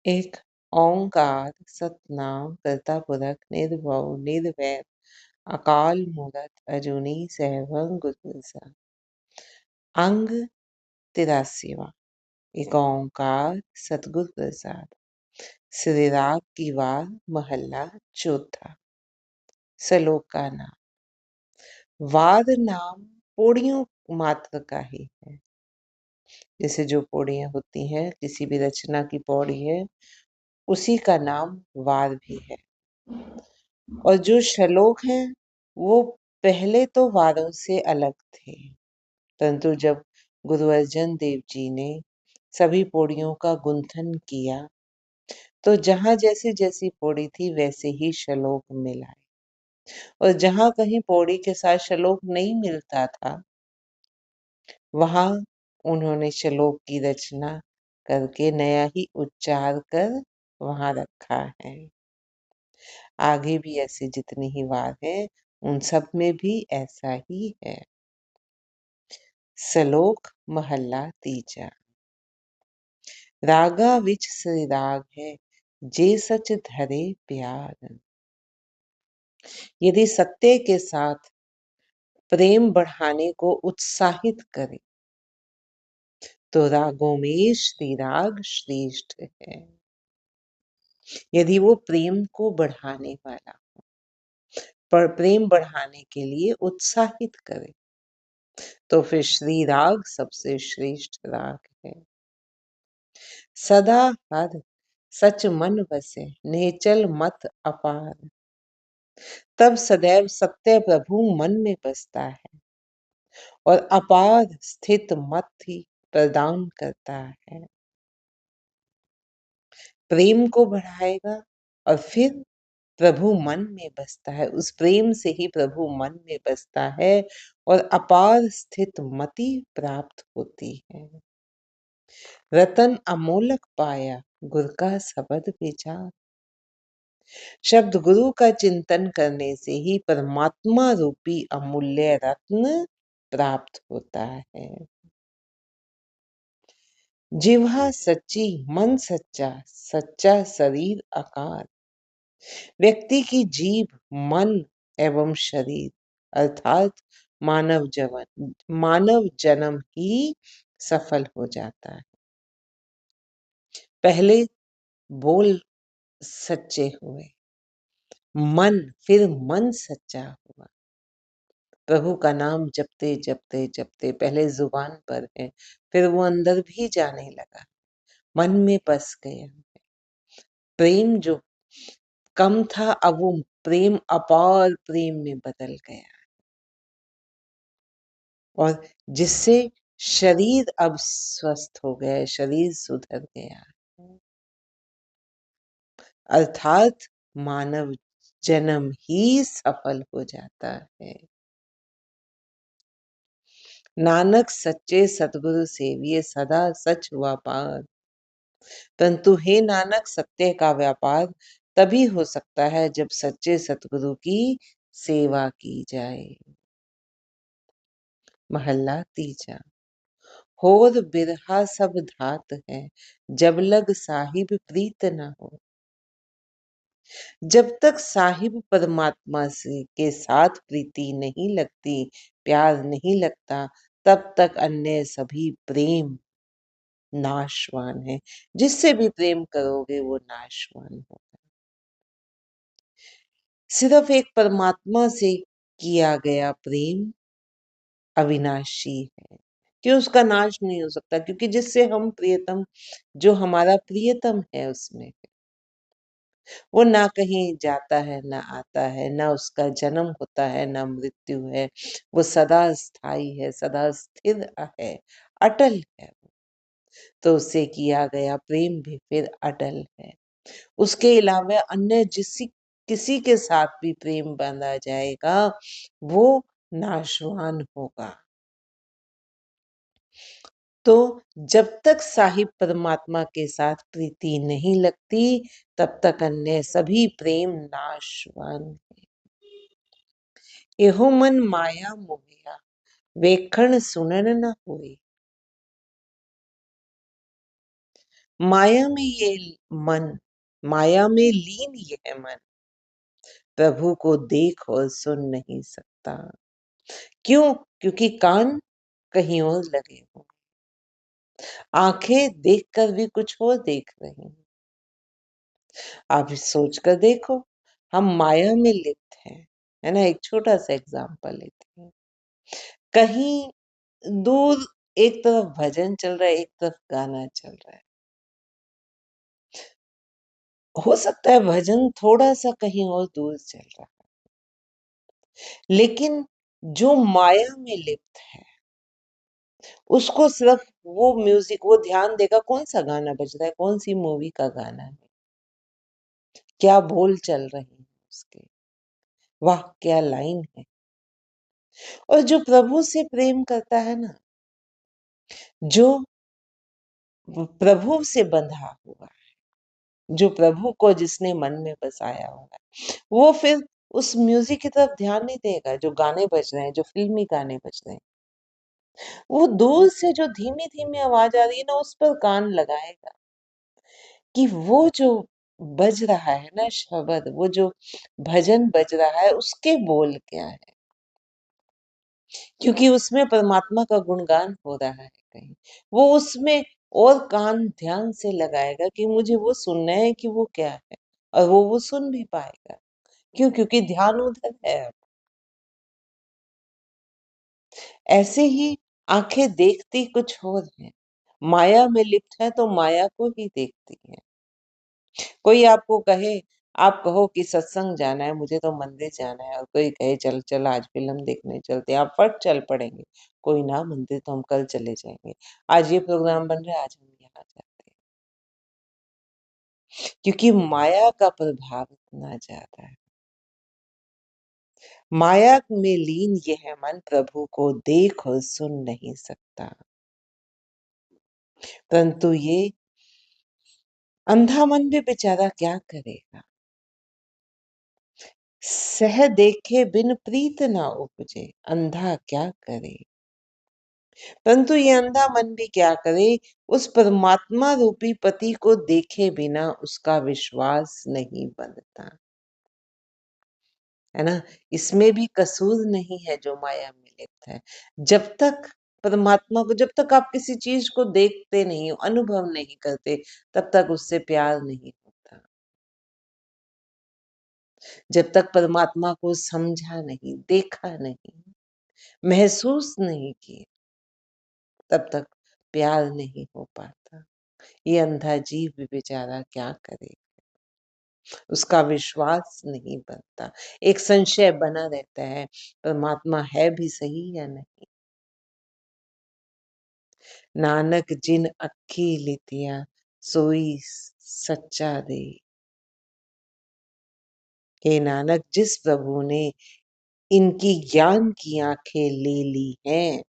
एक ओंकार सतनाम करता पुरख निर्भव निर्वैर अकाल मूरत अजूनी सैभं गुर प्रसाद। अंग 83वां। एक ओंकार सतगुर प्रसाद। श्री राग की वार महला चौथा। श्लोक का नाम। वार नाम पौड़ियों मात्र का ही है। जैसे जो पौड़ियां होती हैं, किसी भी रचना की पौड़ी है, उसी का नाम वार भी है। और जो श्लोक हैं वो पहले तो वारों से अलग थे, परंतु जब गुरु अर्जन देव जी ने सभी पौड़ियों का गुंथन किया तो जहां जैसी जैसी पौड़ी थी वैसे ही श्लोक मिलाए, और जहां कहीं पौड़ी के साथ श्लोक नहीं मिलता था वहां उन्होंने श्लोक की रचना करके नया ही उच्चार कर वहां रखा है। आगे भी ऐसे जितनी ही वार है उन सब में भी ऐसा ही है। श्लोक महला तीजा। रागा विच श्री राग है जे सच धरे प्यार। यदि सत्य के साथ प्रेम बढ़ाने को उत्साहित करे तो रागों में श्री राग श्रेष्ठ है। यदि वो प्रेम को बढ़ाने वाला पर प्रेम बढ़ाने के लिए उत्साहित करे तो फिर श्री राग सबसे श्रेष्ठ राग है। सदा हर सच मन बसे नेचल मत अपार। तब सदैव सत्य प्रभु मन में बसता है और अपार स्थित मत ही प्रदान करता है। प्रेम को बढ़ाएगा और फिर प्रभु मन में बसता है, उस प्रेम से ही प्रभु मन में बसता है और अपार स्थित मति प्राप्त होती है। रतन अमोलक पाया गुरु का शब्द विचार। शब्द गुरु का चिंतन करने से ही परमात्मा रूपी अमूल्य रत्न प्राप्त होता है। जिह्वा सच्ची मन सच्चा सच्चा शरीर आकार। व्यक्ति की जीभ मन एवं शरीर अर्थात मानव जन्म ही सफल हो जाता है। पहले बोल सच्चे हुए, फिर मन सच्चा हुआ। प्रभु का नाम जपते जपते जपते पहले जुबान पर है, फिर वो अंदर भी जाने लगा, मन में बस गया। प्रेम जो कम था अब वो प्रेम अपार प्रेम में बदल गया, और जिससे शरीर अब स्वस्थ हो गया, शरीर सुधर गया, अर्थात मानव जन्म ही सफल हो जाता है। नानक सच्चे सतगुरु सेविये सदा सच व्यापार। परंतु हे नानक, सत्य का व्यापार तभी हो सकता है जब सच्चे सतगुरु की सेवा की जाए। महला तीजा। होर बिरहा सब धात है जब लग साहिब प्रीत न हो। जब तक साहिब परमात्मा से के साथ प्रीति नहीं लगती, प्यार नहीं लगता, तब तक अन्य सभी प्रेम नाशवान है। जिससे भी प्रेम करोगे वो नाशवान होगा। सिर्फ एक परमात्मा से किया गया प्रेम अविनाशी है कि उसका नाश नहीं हो सकता, क्योंकि जिससे हम प्रियतम, जो हमारा प्रियतम है उसमें वो ना कहीं जाता है ना आता है, ना उसका जन्म होता है ना मृत्यु है। वो सदा स्थायी है, सदा स्थिर है, अटल है। तो उससे किया गया प्रेम भी फिर अटल है। उसके अलावा अन्य किसी के साथ भी प्रेम बांधा जाएगा वो नाशवान होगा। तो जब तक साहिब परमात्मा के साथ प्रीति नहीं लगती तब तक अन्य सभी प्रेम नाशवान है। एहो मन माया मोहिया वेखण सुनन न होए। माया में ये मन, माया में लीन ये मन प्रभु को देख और सुन नहीं सकता। क्यों? क्योंकि कान कहीं और लगे हो, आंखें देखकर भी कुछ और देख रही हैं। आप सोच कर देखो, हम माया में लिप्त हैं, है ना। एक छोटा सा एग्जांपल लेते हैं। कहीं दूर एक तरफ भजन चल रहा है, एक तरफ गाना चल रहा है। हो सकता है भजन थोड़ा सा कहीं और दूर चल रहा है, लेकिन जो माया में लिप्त है उसको सिर्फ वो म्यूजिक, वो ध्यान देगा कौन सा गाना बज रहा है, कौन सी मूवी का गाना है, क्या बोल चल रहे हैं उसके, वाह क्या लाइन है। और जो प्रभु से प्रेम करता है ना, जो प्रभु से बंधा हुआ है, जो प्रभु को जिसने मन में बसाया हुआ है, वो फिर उस म्यूजिक की तरफ ध्यान नहीं देगा जो गाने बज रहे हैं, जो फिल्मी गाने बज रहे हैं। वो दूर से जो धीमी धीमी आवाज आ रही है ना, उस पर कान लगाएगा कि वो जो बज रहा है ना शब्द, वो जो भजन बज रहा है, उसके बोल क्या है, क्योंकि उसमें परमात्मा का गुणगान हो रहा है कहीं। वो उसमें और कान ध्यान से लगाएगा कि मुझे वो सुनना है कि वो क्या है, और वो सुन भी पाएगा। क्यों? क्योंकि ध्यान उधर है। अब ऐसे ही आंखें देखती कुछ और है, माया में लिप्त है तो माया को ही देखती है। कोई आपको कहे, आप कहो कि सत्संग जाना है, मुझे तो मंदिर जाना है, और कोई कहे चल चल आज फिल्म देखने चलते हैं, आप फट चल पड़ेंगे। कोई ना, मंदिर तो हम कल चले जाएंगे, आज ये प्रोग्राम बन रहा है, आज हम यहाँ जाते हैं। क्योंकि माया का प्रभाव इतना ज्यादा है। माया में लीन यह मन प्रभु को देख और सुन नहीं सकता। परंतु ये अंधा मन भी बेचारा क्या करेगा। सह देखे बिन प्रीत ना उपजे, अंधा क्या करे। परंतु ये अंधा मन भी क्या करे, उस परमात्मा रूपी पति को देखे बिना उसका विश्वास नहीं बनता, है ना। इसमें भी कसूर नहीं है जो माया में लिप्त है। जब तक परमात्मा को, जब तक आप किसी चीज को देखते नहीं हो, अनुभव नहीं करते, तब तक उससे प्यार नहीं होता। जब तक परमात्मा को समझा नहीं, देखा नहीं, महसूस नहीं किया, तब तक प्यार नहीं हो पाता। ये अंधा जीव भी बेचारा क्या करे, उसका विश्वास नहीं बनता, एक संशय बना रहता है, परमात्मा है भी सही या नहीं। नानक जिन अक्खी लितिया सोई सच्चा दे। हे नानक, जिस प्रभु ने इनकी ज्ञान की आंखें ले ली हैं,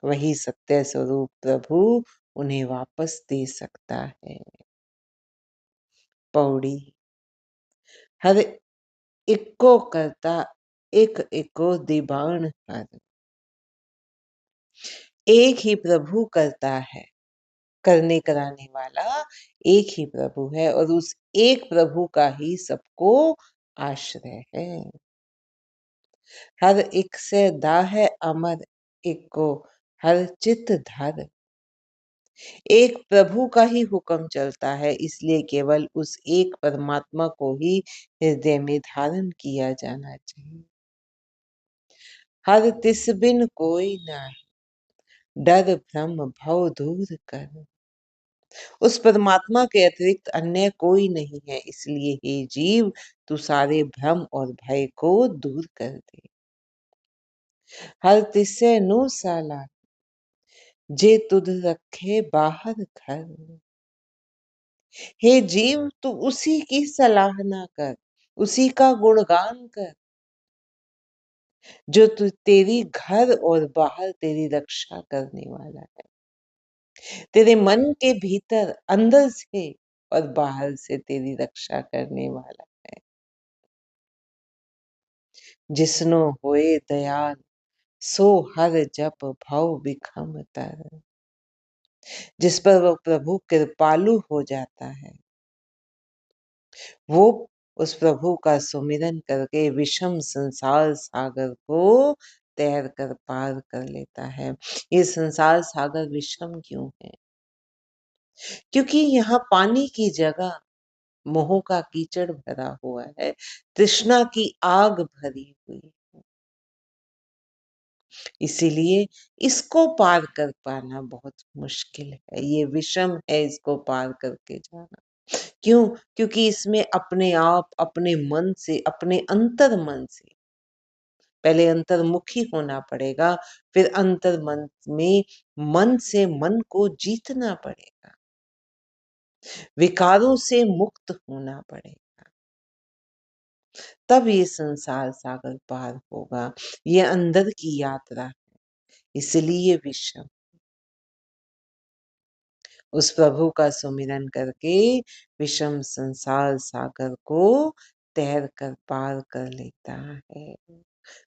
वही सत्य स्वरूप प्रभु उन्हें वापस दे सकता है। पौड़ी। हर इक्को करता एक इको दीवान हर। एक ही प्रभु करता है, करने कराने वाला एक ही प्रभु है, और उस एक प्रभु का ही सबको आश्रय है। हर एक से दा है अमर, एक को हर चित धर। एक प्रभु का ही हुक्म चलता है, इसलिए केवल उस एक परमात्मा को ही हृदय में धारण किया जाना चाहिए। हर तिस बिन कोई नाही, डर भ्रम भव दूर कर। उस परमात्मा के अतिरिक्त अन्य कोई नहीं है, इसलिए हे जीव, तू सारे भ्रम और भय को दूर कर दे। हर तिस्से नु साला, जे तुध रखे बाहर घर। हे जीव, तू उसी की सराहना कर, उसी का गुणगान कर, जो तू तेरी घर और बाहर तेरी रक्षा करने वाला है, तेरे मन के भीतर अंदर से और बाहर से तेरी रक्षा करने वाला है। जिसनो होए दयाल, सो हर जप भव बिखम तर। जिस पर वो प्रभु कृपालु हो जाता है, वो उस प्रभु का सुमिरन करके विषम संसार सागर को तैर कर पार कर लेता है। ये संसार सागर विषम क्यों है? क्योंकि यहाँ पानी की जगह मोह का कीचड़ भरा हुआ है, तृष्णा की आग भरी हुई है। इसीलिए इसको पार कर पाना बहुत मुश्किल है, ये विषम है इसको पार करके जाना। क्यों? क्योंकि इसमें अपने आप, अपने मन से, अपने अंतर मन से, पहले अंतर्मुखी होना पड़ेगा, फिर अंतर मन में मन से मन को जीतना पड़ेगा, विकारों से मुक्त होना पड़ेगा, तब ये संसार सागर पार होगा। ये अंदर की यात्रा है, इसलिए विषम। उस प्रभु का सुमिरन करके विषम संसार सागर को तैर कर पार कर लेता है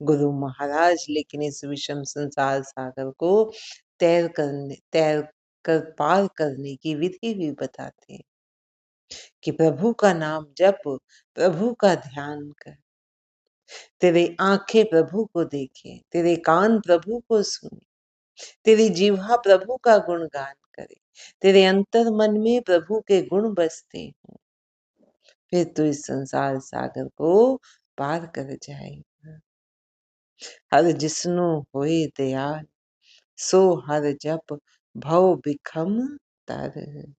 गुरु महाराज। लेकिन इस विषम संसार सागर को तैर कर पार करने की विधि भी बताते हैं कि प्रभु का नाम जप, प्रभु का ध्यान कर, तेरे आंखें प्रभु को देखे, तेरे कान प्रभु को सुने, तेरी जिह्वा प्रभु का गुणगान करे, तेरे अंतर मन में प्रभु के गुण बसते हो, फिर तू इस संसार सागर को पार कर जाएगा। हर जिसनु होए दयाल, सो हर जप भव बिखम तर।